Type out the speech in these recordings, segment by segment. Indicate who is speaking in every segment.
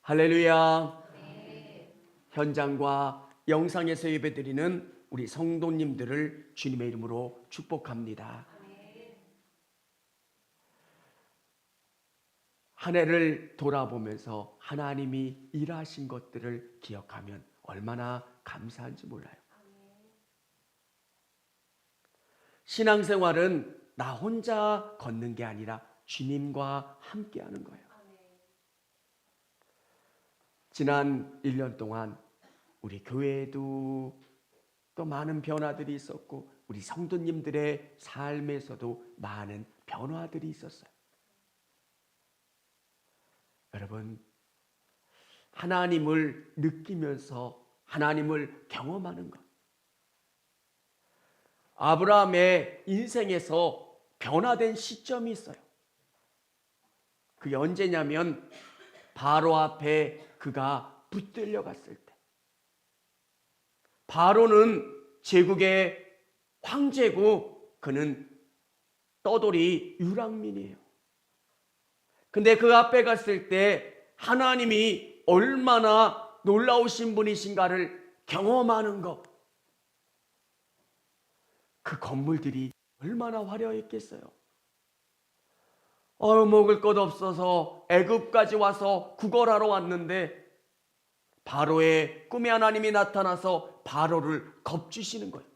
Speaker 1: 할렐루야. 현장과 영상에서 예배드리는 우리 성도님들을 주님의 이름으로 축복합니다. 한 해를 돌아보면서 하나님이 일하신 것들을 기억하면 얼마나 감사한지 몰라요. 신앙생활은 나 혼자 걷는 게 아니라 주님과 함께 하는 거예요. 지난 1년 동안 우리 교회에도 또 많은 변화들이 있었고 우리 성도님들의 삶에서도 많은 변화들이 있었어요. 여러분, 하나님을 느끼면서 하나님을 경험하는 것. 아브라함의 인생에서 변화된 시점이 있어요. 그게 언제냐면 바로 앞에 그가 붙들려 갔을 때. 바로는 제국의 황제고 그는 떠돌이 유랑민이에요. 근데 그 앞에 갔을 때 하나님이 얼마나 놀라우신 분이신가를 경험하는 것. 그 건물들이 얼마나 화려했겠어요. 먹을 것 없어서 애굽까지 와서 구걸하러 왔는데 바로의 꿈에 하나님이 나타나서 바로를 겁주시는 거예요.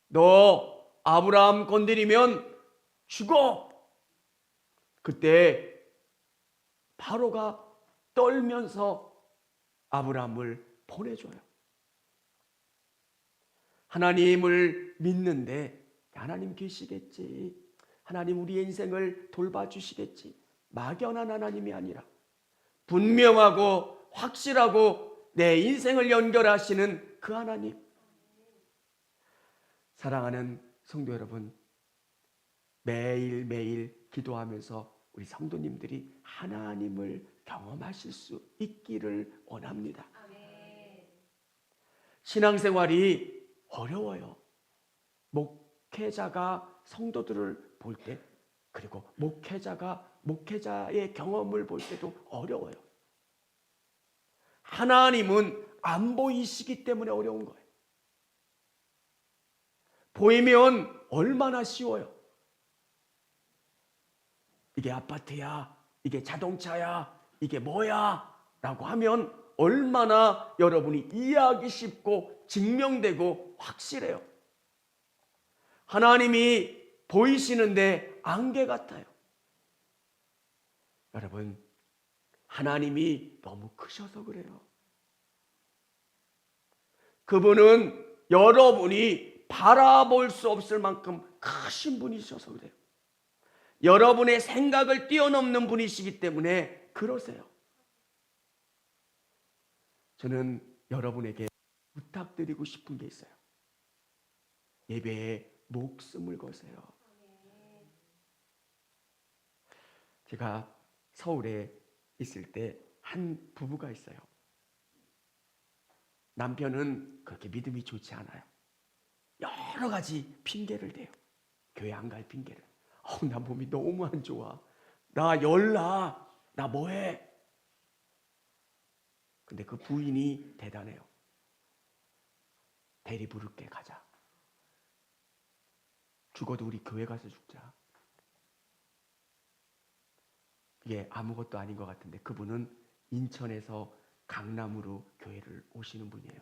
Speaker 1: 너 아브라함 건드리면 죽어. 그때 바로가 떨면서 아브라함을 보내줘요. 하나님을 믿는데 하나님 계시겠지. 하나님 우리의 인생을 돌봐주시겠지. 막연한 하나님이 아니라 분명하고 확실하고 내 인생을 연결하시는 그 하나님. 사랑하는 성도 여러분, 매일매일 기도하면서 우리 성도님들이 하나님을 경험하실 수 있기를 원합니다. 신앙생활이 어려워요. 목회자가 성도들을 볼 때, 그리고 목회자가 목회자의 경험을 볼 때도 어려워요. 하나님은 안 보이시기 때문에 어려운 거예요. 보이면 얼마나 쉬워요. 이게 아파트야, 이게 자동차야, 이게 뭐야 라고 하면 얼마나 여러분이 이해하기 쉽고 증명되고 확실해요. 하나님이 보이시는데 안개 같아요. 여러분, 하나님이 너무 크셔서 그래요. 그분은 여러분이 바라볼 수 없을 만큼 크신 분이셔서 그래요. 여러분의 생각을 뛰어넘는 분이시기 때문에 그러세요. 저는 여러분에게 부탁드리고 싶은 게 있어요. 예배에 목숨을 거세요. 제가 서울에 있을 때 한 부부가 있어요. 남편은 그렇게 믿음이 좋지 않아요. 여러 가지 핑계를 대요. 교회 안 갈 핑계를. 나 몸이 너무 안 좋아. 나 열나. 나 뭐해? 근데 그 부인이 대단해요. 대리 부를게, 가자. 죽어도 우리 교회 가서 죽자. 이게 아무것도 아닌 것 같은데 그분은 인천에서 강남으로 교회를 오시는 분이에요.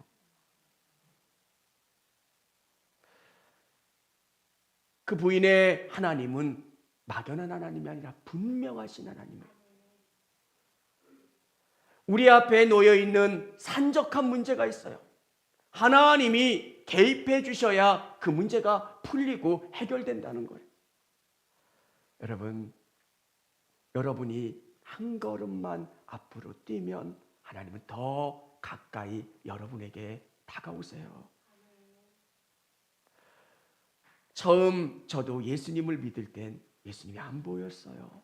Speaker 1: 그 부인의 하나님은 막연한 하나님이 아니라 분명하신 하나님이에요. 우리 앞에 놓여있는 산적한 문제가 있어요. 하나님이 개입해 주셔야 그 문제가 풀리고 해결된다는 거예요. 여러분, 여러분이 한 걸음만 앞으로 뛰면 하나님은 더 가까이 여러분에게 다가오세요. 처음 저도 예수님을 믿을 땐 예수님이 안 보였어요.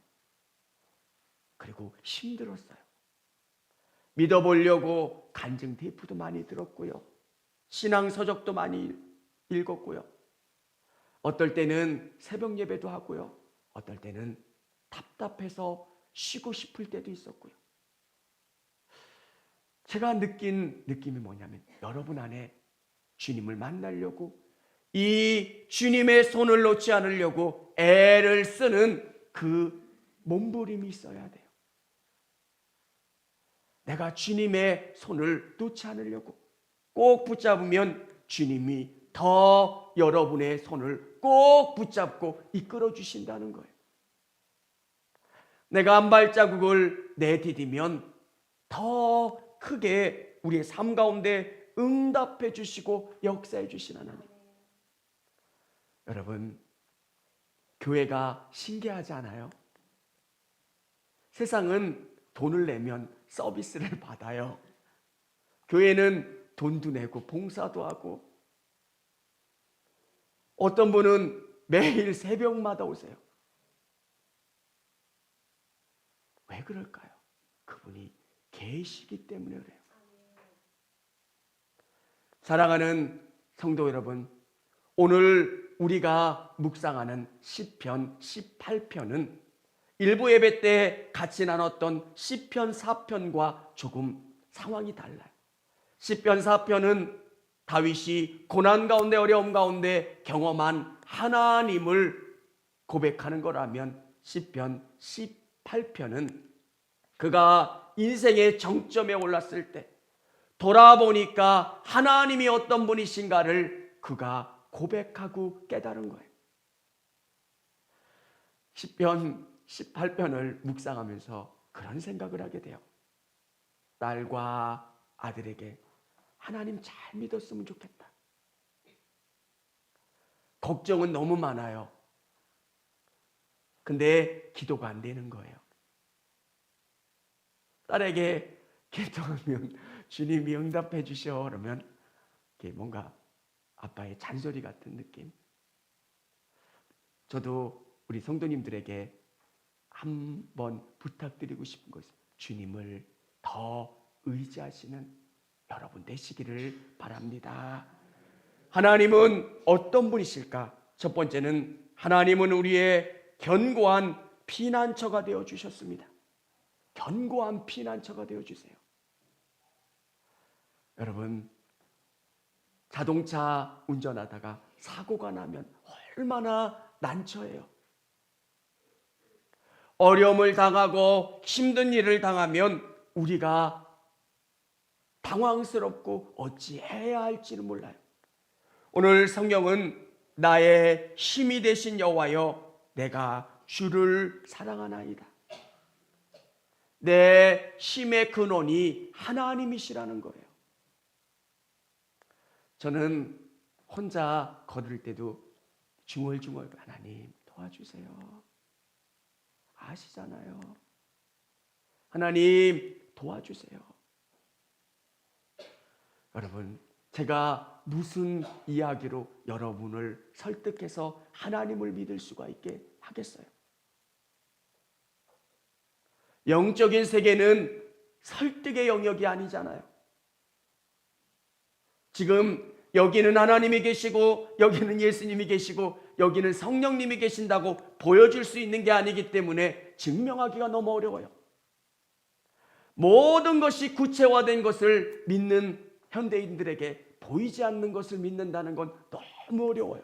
Speaker 1: 그리고 힘들었어요. 믿어보려고 간증 테이프도 많이 들었고요. 신앙 서적도 많이 읽었고요. 어떨 때는 새벽 예배도 하고요. 어떨 때는 답답해서 쉬고 싶을 때도 있었고요. 제가 느낀 느낌이 뭐냐면 여러분 안에 주님을 만나려고 이 주님의 손을 놓지 않으려고 애를 쓰는 그 몸부림이 있어야 돼요. 내가 주님의 손을 놓지 않으려고 꼭 붙잡으면 주님이 더 여러분의 손을 꼭 붙잡고 이끌어 주신다는 거예요. 내가 한 발자국을 내디디면 더 크게 우리의 삶 가운데 응답해 주시고 역사해 주신 하나님. 여러분, 교회가 신기하지 않아요? 세상은 돈을 내면 서비스를 받아요. 교회는 돈도 내고 봉사도 하고, 어떤 분은 매일 새벽마다 오세요. 왜 그럴까요? 그분이 계시기 때문에 그래요. 사랑하는 성도 여러분, 오늘 우리가 묵상하는 시편 18편은 일부 예배 때 같이 나눴던 시편 4편과 조금 상황이 달라요. 시편 4편은 다윗이 고난 가운데 어려움 가운데 경험한 하나님을 고백하는 거라면 시편 18편은 그가 인생의 정점에 올랐을 때 돌아보니까 하나님이 어떤 분이신가를 그가 고백하고 깨달은 거예요. 시편 18편을 묵상하면서 그런 생각을 하게 돼요. 딸과 아들에게 하나님 잘 믿었으면 좋겠다. 걱정은 너무 많아요. 근데 기도가 안 되는 거예요. 딸에게 기도하면 주님이 응답해 주셔 그러면 뭔가 아빠의 잔소리 같은 느낌. 저도 우리 성도님들에게 한번 부탁드리고 싶은 것은 주님을 더 의지하시는 여러분 되시기를 바랍니다. 하나님은 어떤 분이실까? 첫 번째는 하나님은 우리의 견고한 피난처가 되어 주셨습니다. 견고한 피난처가 되어 주세요. 여러분, 자동차 운전하다가 사고가 나면 얼마나 난처해요. 어려움을 당하고 힘든 일을 당하면 우리가 당황스럽고 어찌해야 할지를 몰라요. 오늘 성경은 나의 힘이 되신 여호와여 내가 주를 사랑하나이다. 내 힘의 근원이 하나님이시라는 거예요. 저는 혼자 걸을 때도 중얼중얼 하나님 도와주세요. 아시잖아요. 하나님 도와주세요. 여러분, 제가 무슨 이야기로 여러분을 설득해서 하나님을 믿을 수가 있게 하겠어요? 영적인 세계는 설득의 영역이 아니잖아요. 지금 여기는 하나님이 계시고 여기는 예수님이 계시고 여기는 성령님이 계신다고 보여줄 수 있는 게 아니기 때문에 증명하기가 너무 어려워요. 모든 것이 구체화된 것을 믿는 현대인들에게 보이지 않는 것을 믿는다는 건 너무 어려워요.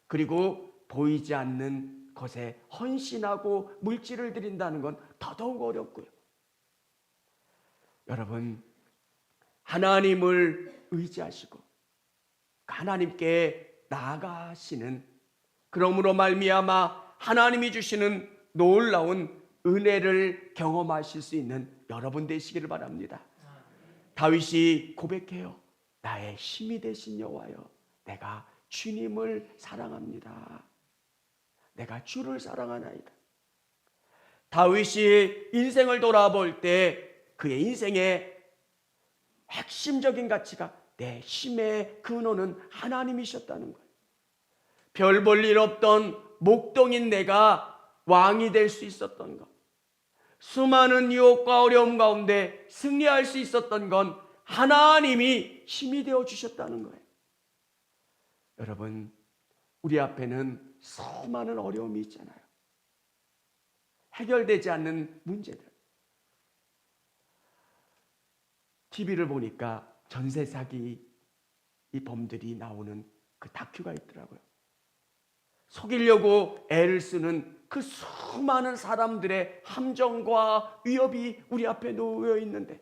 Speaker 1: 그리고 보이지 않는 것에 헌신하고 물질을 드린다는 건 더더욱 어렵고요. 여러분, 하나님을 의지하시고 하나님께 나아가시는, 그러므로 말미암아 하나님이 주시는 놀라운 은혜를 경험하실 수 있는 여러분 되시기를 바랍니다. 다윗이 고백해요. 나의 힘이 되신 여호와여 내가 주님을 사랑합니다. 내가 주를 사랑하나이다. 다윗이 인생을 돌아볼 때 그의 인생의 핵심적인 가치가 내 힘의 근원은 하나님이셨다는 거예요. 별 볼 일 없던 목동인 내가 왕이 될 수 있었던 것, 수많은 유혹과 어려움 가운데 승리할 수 있었던 건 하나님이 힘이 되어 주셨다는 거예요. 여러분, 우리 앞에는 수많은 어려움이 있잖아요. 해결되지 않는 문제들. TV를 보니까 전세 사기 이 범들이 나오는 그 다큐가 있더라고요. 속이려고 애를 쓰는 그 수많은 사람들의 함정과 위협이 우리 앞에 놓여 있는데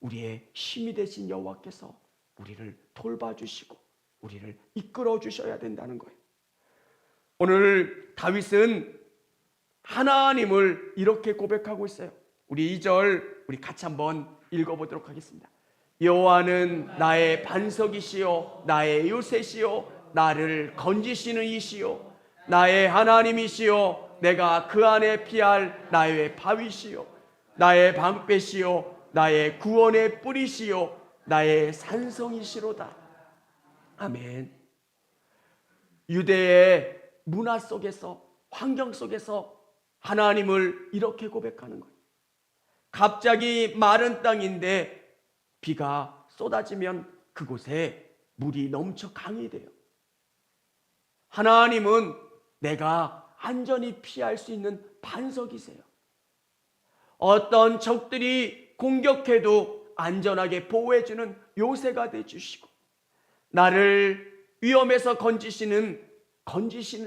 Speaker 1: 우리의 힘이 되신 여호와께서 우리를 돌봐주시고 우리를 이끌어 주셔야 된다는 거예요. 오늘 다윗은 하나님을 이렇게 고백하고 있어요. 우리 2절 우리 같이 한번 읽어보도록 하겠습니다. 여호와는 나의 반석이시요 나의 요새시요 나를 건지시는 이시요 나의 하나님이시요 내가 그 안에 피할 나의 바위시요 나의 방패시요 나의 구원의 뿌리시요 나의 산성이시로다. 아멘. 유대의 문화 속에서 환경 속에서 하나님을 이렇게 고백하는 거예요. 갑자기 마른 땅인데 비가 쏟아지면 그곳에 물이 넘쳐 강이 돼요. 하나님은 내가 안전히 피할 수 있는 반석이세요. 어떤 적들이 공격해도 안전하게 보호해주는 요새가 되주시고 나를 위험에서 건지시는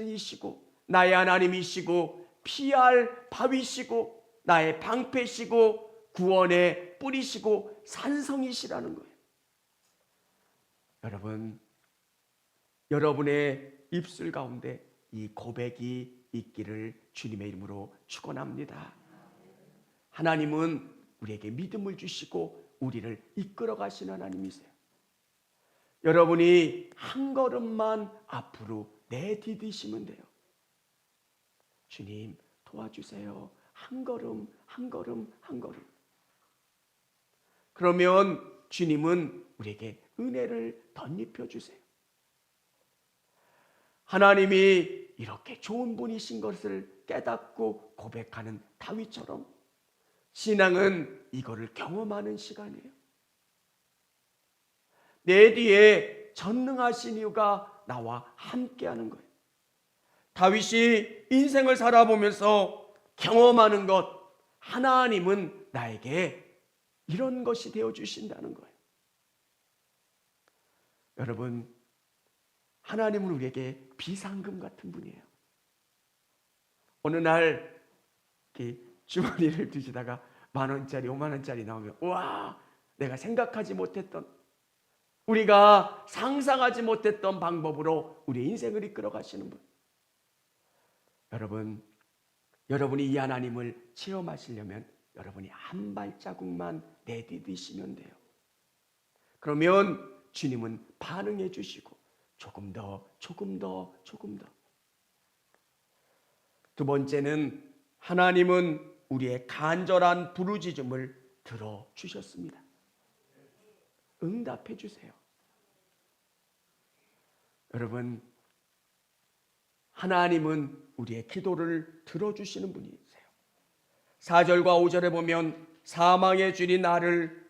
Speaker 1: 이시고 나의 하나님이시고 피할 바위시고 나의 방패시고 구원의 뿌리시고 산성이시라는 거예요. 여러분, 여러분의 입술 가운데 이 고백이 있기를 주님의 이름으로 축원합니다. 하나님은 우리에게 믿음을 주시고 우리를 이끌어 가시는 하나님이세요. 여러분이 한 걸음만 앞으로 내디디시면 돼요. 주님 도와주세요. 한 걸음 한 걸음 한 걸음. 그러면 주님은 우리에게 은혜를 덧입혀 주세요. 하나님이 이렇게 좋은 분이신 것을 깨닫고 고백하는 다윗처럼 신앙은 이거를 경험하는 시간이에요. 내 뒤에 전능하신 이유가 나와 함께하는 거예요. 다윗이 인생을 살아보면서 경험하는 것, 하나님은 나에게 이런 것이 되어주신다는 거예요. 여러분, 하나님은 우리에게 비상금 같은 분이에요. 어느 날 주머니를 드시다가 10,000원짜리, 50,000원짜리 나오면 와, 내가 생각하지 못했던, 우리가 상상하지 못했던 방법으로 우리 인생을 이끌어 가시는 분. 여러분, 여러분이 이 하나님을 체험하시려면 여러분이 한 발자국만 내디디시면 돼요. 그러면 주님은 반응해 주시고 조금 더. 두 번째는 하나님은 우리의 간절한 부르짖음을 들어주셨습니다. 응답해 주세요. 여러분, 하나님은 우리의 기도를 들어주시는 분이세요. 4절과 5절에 보면 사망의 줄이 나를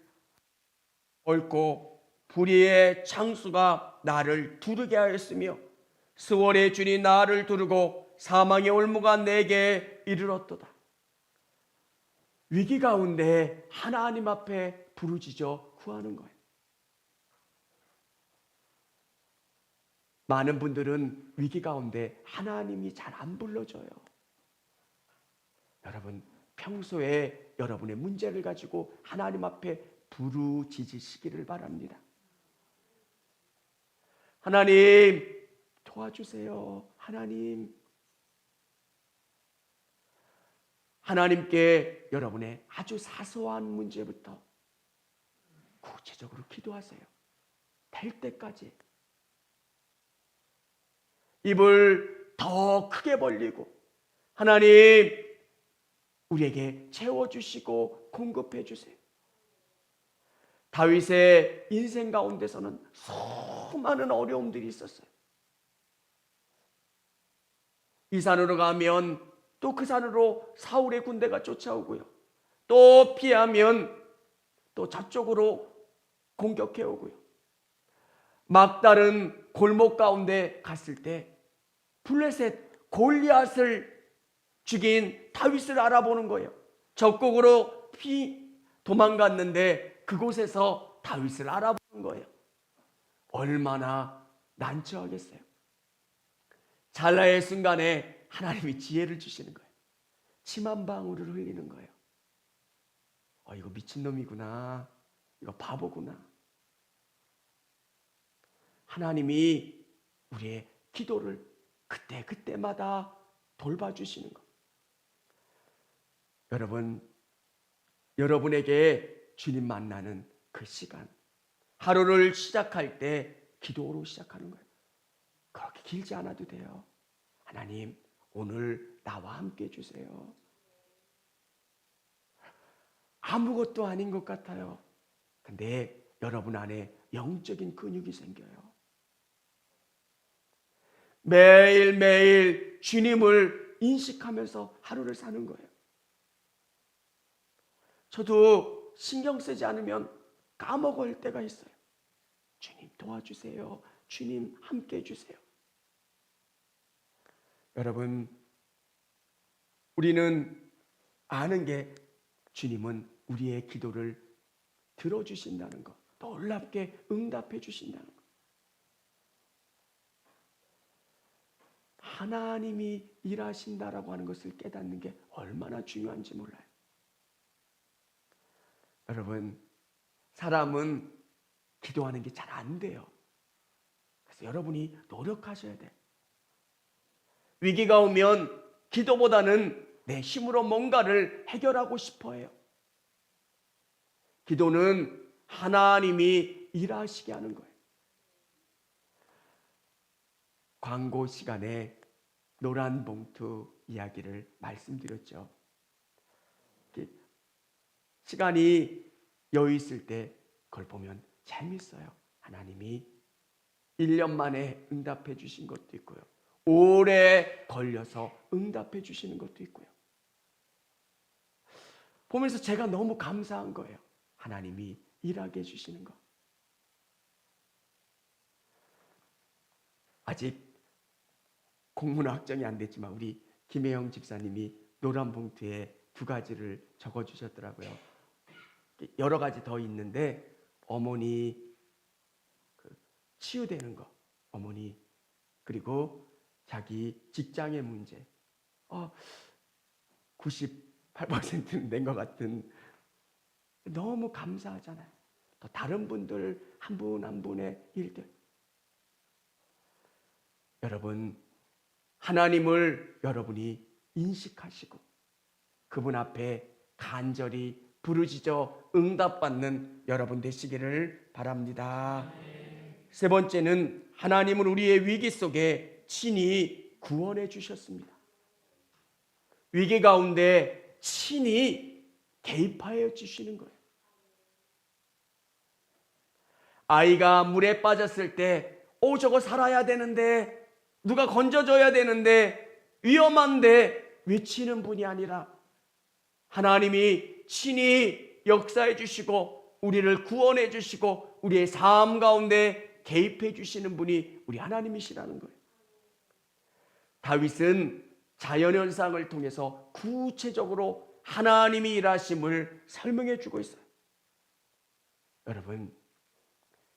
Speaker 1: 얽고 불의의 창수가 나를 두르게 하였으며 스월의 줄이 나를 두르고 사망의 올무가 내게 이르렀도다. 위기 가운데 하나님 앞에 부르짖어 구하는 거예요. 많은 분들은 위기 가운데 하나님이 잘 안 불러줘요. 여러분, 평소에 여러분의 문제를 가지고 하나님 앞에 부르짖으시기를 바랍니다. 하나님 도와주세요. 하나님께 여러분의 아주 사소한 문제부터 구체적으로 기도하세요. 될 때까지. 입을 더 크게 벌리고 하나님 우리에게 채워주시고 공급해 주세요. 다윗의 인생 가운데서는 수많은 어려움들이 있었어요. 이 산으로 가면 또 그 산으로 사울의 군대가 쫓아오고요. 또 피하면 또 저쪽으로 공격해 오고요. 막다른 골목 가운데 갔을 때 블레셋 골리앗을 죽인 다윗을 알아보는 거예요. 적국으로 도망갔는데 그곳에서 다윗을 알아보는 거예요. 얼마나 난처하겠어요. 찰나의 순간에 하나님이 지혜를 주시는 거예요. 침 한 방울을 흘리는 거예요. 이거 미친놈이구나. 이거 바보구나. 하나님이 우리의 기도를 그때마다 돌봐주시는 것. 여러분에게 주님 만나는 그 시간, 하루를 시작할 때 기도로 시작하는 거예요. 그렇게 길지 않아도 돼요. 하나님, 오늘 나와 함께 해주세요. 아무것도 아닌 것 같아요. 근데 여러분 안에 영적인 근육이 생겨요. 매일매일 주님을 인식하면서 하루를 사는 거예요. 저도 신경 쓰지 않으면 까먹을 때가 있어요. 주님 도와주세요. 주님 함께 해주세요. 여러분, 우리는 아는 게 주님은 우리의 기도를 들어주신다는 것, 놀랍게 응답해 주신다는 것. 하나님이 일하신다라고 하는 것을 깨닫는 게 얼마나 중요한지 몰라요. 여러분, 사람은 기도하는 게 잘 안 돼요. 그래서 여러분이 노력하셔야 돼요. 위기가 오면 기도보다는 내 힘으로 뭔가를 해결하고 싶어 해요. 기도는 하나님이 일하시게 하는 거예요. 광고 시간에 노란 봉투 이야기를 말씀드렸죠. 시간이 여유 있을 때 그걸 보면 재밌어요. 하나님이 1년 만에 응답해 주신 것도 있고요. 오래 걸려서 응답해 주시는 것도 있고요. 보면서 제가 너무 감사한 거예요. 하나님이 일하게 해주시는 것. 아직 공문 확정이 안 됐지만 우리 김혜영 집사님이 노란 봉투에 2가지를 적어주셨더라고요. 여러 가지 더 있는데 어머니 치유되는 거, 어머니, 그리고 자기 직장의 문제, 98%는 된 것 같은, 너무 감사하잖아요. 또 다른 분들 한 분 한 분의 일들. 여러분, 하나님을 여러분이 인식하시고 그분 앞에 간절히 부르짖어 응답받는 여러분 되시기를 바랍니다. 세 번째는 하나님은 우리의 위기 속에 친히 구원해 주셨습니다. 위기 가운데 친히 개입하여 주시는 거예요. 아이가 물에 빠졌을 때 저거 살아야 되는데, 누가 건져줘야 되는데, 위험한데 외치는 분이 아니라 하나님이 친히 역사해 주시고 우리를 구원해 주시고 우리의 삶 가운데 개입해 주시는 분이 우리 하나님이시라는 거예요. 다윗은 자연현상을 통해서 구체적으로 하나님이 일하심을 설명해 주고 있어요. 여러분,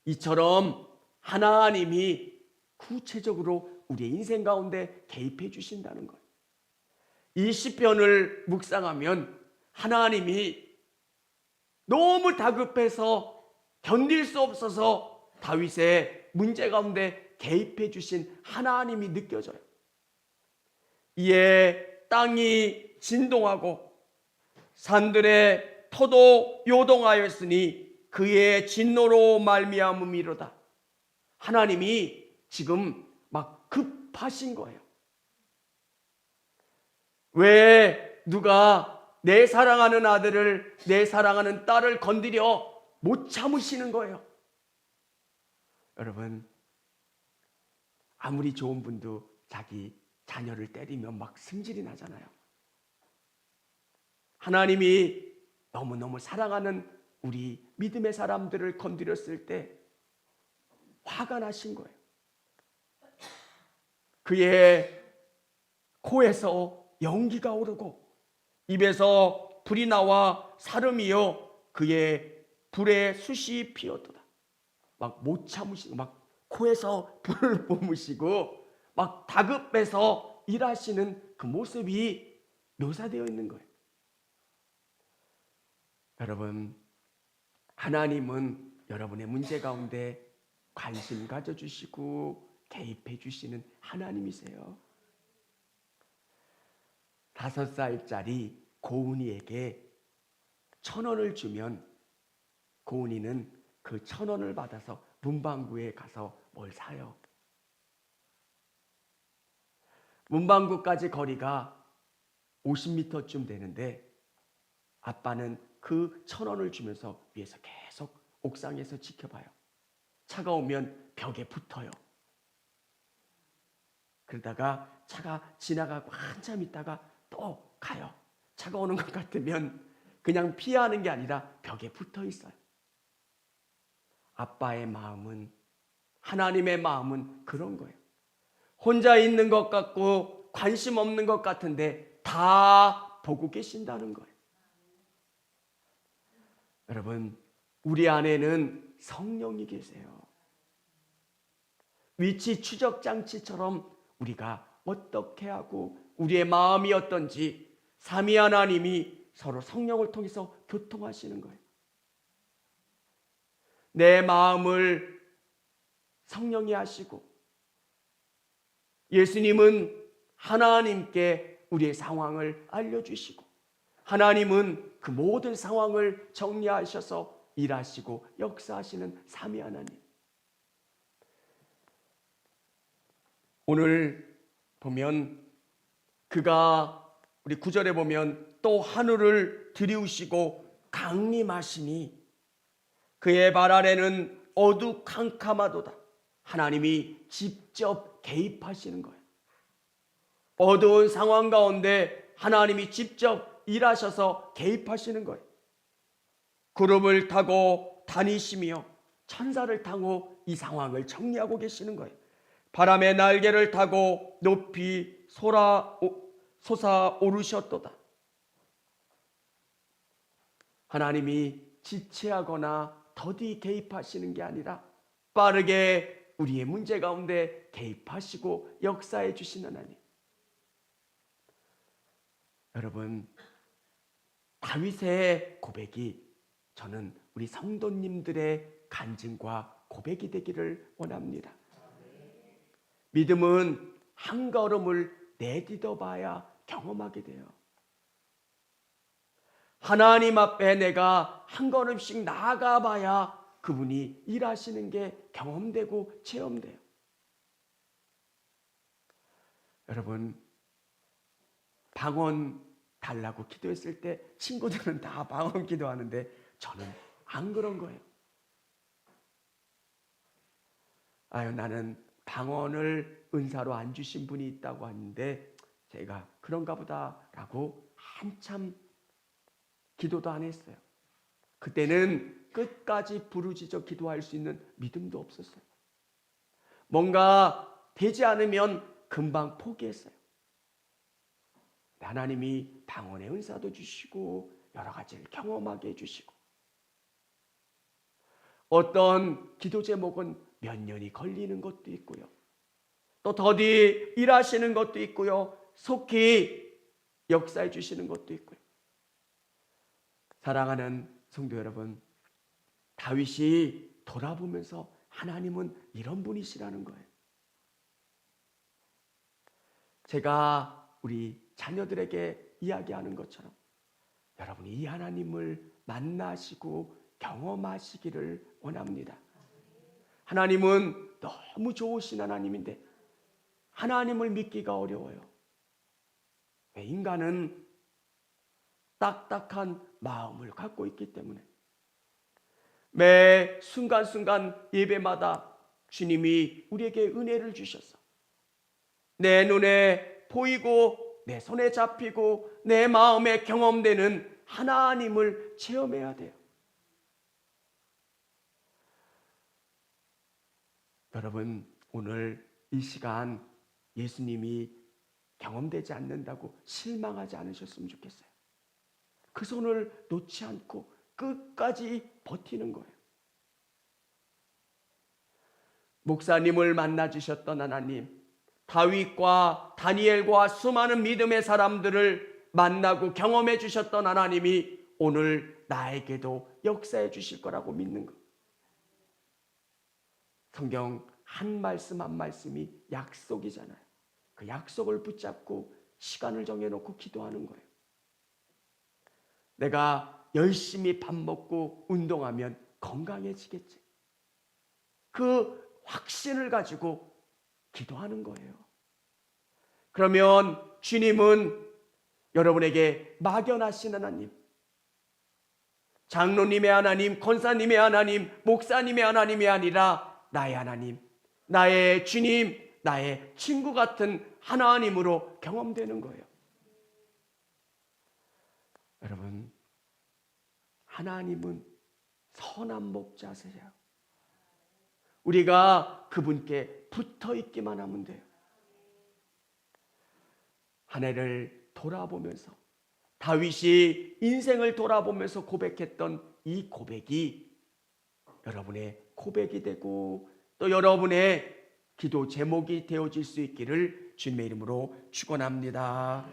Speaker 1: 이처럼 하나님이 구체적으로 우리의 인생 가운데 개입해 주신다는 거예요. 이 시편을 묵상하면 하나님이 너무 다급해서 견딜 수 없어서 다윗의 문제 가운데 개입해 주신 하나님이 느껴져요. 이에 땅이 진동하고 산들의 터도 요동하였으니 그의 진노로 말미암음이로다. 하나님이 지금 막 급하신 거예요. 왜 누가 내 사랑하는 아들을, 내 사랑하는 딸을 건드려 못 참으시는 거예요. 여러분, 아무리 좋은 분도 자기 자녀를 때리면 막 승질이 나잖아요. 하나님이 너무너무 사랑하는 우리 믿음의 사람들을 건드렸을 때 화가 나신 거예요. 그의 코에서 연기가 오르고 입에서 불이 나와 사름이요 그의 불에 숯이 피었도다. 막 못 참으시고 막 코에서 불을 뿜으시고 막 다급해서 일하시는 그 모습이 묘사되어 있는 거예요. 여러분, 하나님은 여러분의 문제 가운데 관심 가져주시고 개입해 주시는 하나님이세요. 5살짜리 고은이에게 1,000원을 주면 고은이는 그 1,000원을 받아서 문방구에 가서 뭘 사요. 문방구까지 거리가 50m쯤 되는데 아빠는 그 1,000원을 주면서 위에서 계속 옥상에서 지켜봐요. 차가 오면 벽에 붙어요. 그러다가 차가 지나가고 한참 있다가 또 가요. 차가 오는 것 같으면 그냥 피하는 게 아니라 벽에 붙어 있어요. 아빠의 마음은, 하나님의 마음은 그런 거예요. 혼자 있는 것 같고 관심 없는 것 같은데 다 보고 계신다는 거예요. 여러분, 우리 안에는 성령이 계세요. 위치 추적 장치처럼 우리가 어떻게 하고 우리의 마음이 어떤지 삼위 하나님이 서로 성령을 통해서 교통하시는 거예요. 내 마음을 성령이 하시고 예수님은 하나님께 우리의 상황을 알려주시고 하나님은 그 모든 상황을 정리하셔서 일하시고 역사하시는 삼위 하나님. 오늘 보면 그가 우리 9절에 보면 또 하늘을 들이우시고 강림하시니 그의 발 아래는 어두캄캄하도다. 하나님이 직접 개입하시는 거예요. 어두운 상황 가운데 하나님이 직접 일하셔서 개입하시는 거예요. 구름을 타고 다니시며 천사를 타고 이 상황을 정리하고 계시는 거예요. 바람의 날개를 타고 높이 솟아오르셨도다. 하나님이 지체하거나 더디 개입하시는 게 아니라 빠르게 우리의 문제 가운데 개입하시고 역사해 주신 하나님. 여러분, 다윗의 고백이 저는 우리 성도님들의 간증과 고백이 되기를 원합니다. 믿음은 한 걸음을 내딛어 봐야 경험하게 돼요. 하나님 앞에 내가 한 걸음씩 나아가 봐야 그분이 일하시는 게 경험되고 체험돼요. 여러분, 방언 달라고 기도했을 때 친구들은 다 방언 기도하는데 저는 안 그런 거예요. 아유, 나는 방언을 은사로 안 주신 분이 있다고 하는데 제가 그런가 보다라고 한참 기도도 안 했어요. 그때는 끝까지 부르짖어 기도할 수 있는 믿음도 없었어요. 뭔가 되지 않으면 금방 포기했어요. 하나님이 방언의 은사도 주시고 여러 가지를 경험하게 해주시고 어떤 기도 제목은 몇 년이 걸리는 것도 있고요. 또 더디 일하시는 것도 있고요. 속히 역사해 주시는 것도 있고요. 사랑하는 성도 여러분, 다윗이 돌아보면서 하나님은 이런 분이시라는 거예요. 제가 우리 자녀들에게 이야기하는 것처럼 여러분이 이 하나님을 만나시고 경험하시기를 원합니다. 하나님은 너무 좋으신 하나님인데 하나님을 믿기가 어려워요. 왜? 인간은 딱딱한 마음을 갖고 있기 때문에 매 순간순간 예배마다 주님이 우리에게 은혜를 주셔서 내 눈에 보이고 내 손에 잡히고 내 마음에 경험되는 하나님을 체험해야 돼요. 여러분, 오늘 이 시간 예수님이 경험되지 않는다고 실망하지 않으셨으면 좋겠어요. 그 손을 놓지 않고 끝까지 버티는 거예요. 목사님을 만나 주셨던 하나님, 다윗과 다니엘과 수많은 믿음의 사람들을 만나고 경험해 주셨던 하나님이 오늘 나에게도 역사해 주실 거라고 믿는 것. 성경 한 말씀 한 말씀이 약속이잖아요. 그 약속을 붙잡고 시간을 정해놓고 기도하는 거예요. 내가 열심히 밥 먹고 운동하면 건강해지겠지. 그 확신을 가지고 기도하는 거예요. 그러면 주님은 여러분에게 막연하신 하나님, 장로님의 하나님, 권사님의 하나님, 목사님의 하나님이 아니라 나의 하나님, 나의 주님, 나의 친구 같은 하나님으로 경험되는 거예요. 여러분, 하나님은 선한 목자세요. 우리가 그분께 붙어 있기만 하면 돼요. 한 해를 돌아보면서 다윗이 인생을 돌아보면서 고백했던 이 고백이 여러분의 고백이 되고 또 여러분의 기도 제목이 되어질 수 있기를 주님의 이름으로 축원합니다.